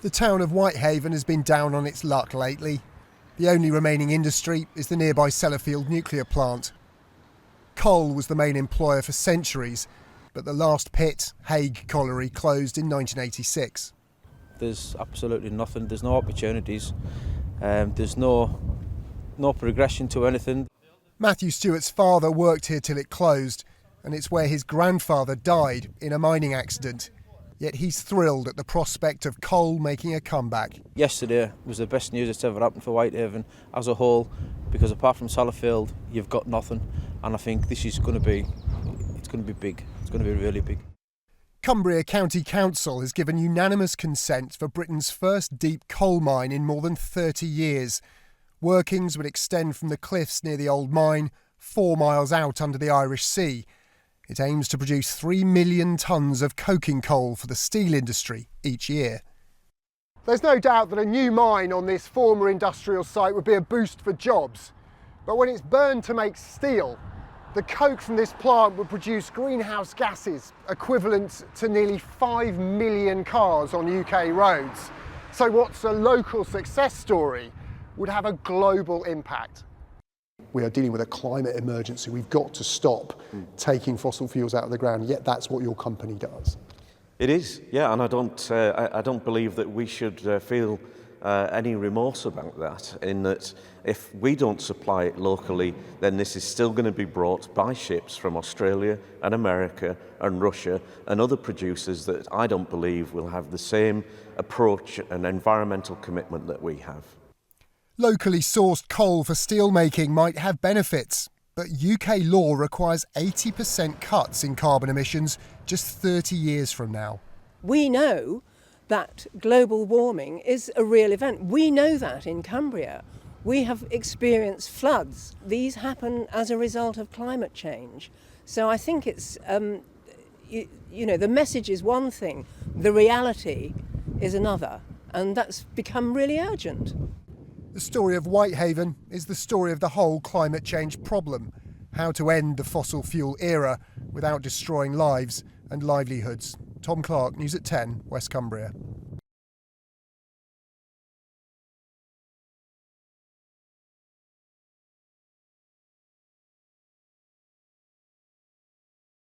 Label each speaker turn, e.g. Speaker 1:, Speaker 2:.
Speaker 1: The town of Whitehaven has been down on its luck lately. The only remaining industry is the nearby Sellafield nuclear plant. Coal was the main employer for centuries, but the last pit, Hague Colliery, closed in 1986.
Speaker 2: There's absolutely nothing, there's no opportunities, there's no progression to anything.
Speaker 1: Matthew Stewart's father worked here till it closed, and it's where his grandfather died in a mining accident. Yet he's thrilled at the prospect of coal making a comeback.
Speaker 2: Yesterday was the best news that's ever happened for Whitehaven as a whole, because apart from Sellafield, you've got nothing, and I think this is going to be big. It's going to be really big.
Speaker 1: Cumbria County Council has given unanimous consent for Britain's first deep coal mine in more than 30 years. Workings would extend from the cliffs near the old mine, 4 miles out under the Irish Sea. It aims to produce 3 million tonnes of coking coal for the steel industry each year. There's no doubt that a new mine on this former industrial site would be a boost for jobs. But when it's burned to make steel, the coke from this plant would produce greenhouse gases equivalent to nearly 5 million cars on UK roads. So what's a local success story would have a global impact. We are dealing with a climate emergency. We've got to stop taking fossil fuels out of the ground, yet that's what your company does.
Speaker 3: It is, yeah, and I don't believe that we should feel any remorse about that, in that if we don't supply it locally, then this is still going to be brought by ships from Australia and America and Russia and other producers that I don't believe will have the same approach and environmental commitment that we have.
Speaker 1: Locally sourced coal for steelmaking might have benefits, but UK law requires 80% cuts in carbon emissions just 30 years from now.
Speaker 4: We know that global warming is a real event. We know that in Cumbria. We have experienced floods. These happen as a result of climate change. So I think it's, the message is one thing, the reality is another, and that's become really urgent.
Speaker 1: The story of Whitehaven is the story of the whole climate change problem, how to end the fossil fuel era without destroying lives and livelihoods. Tom Clark, News at 10, West Cumbria.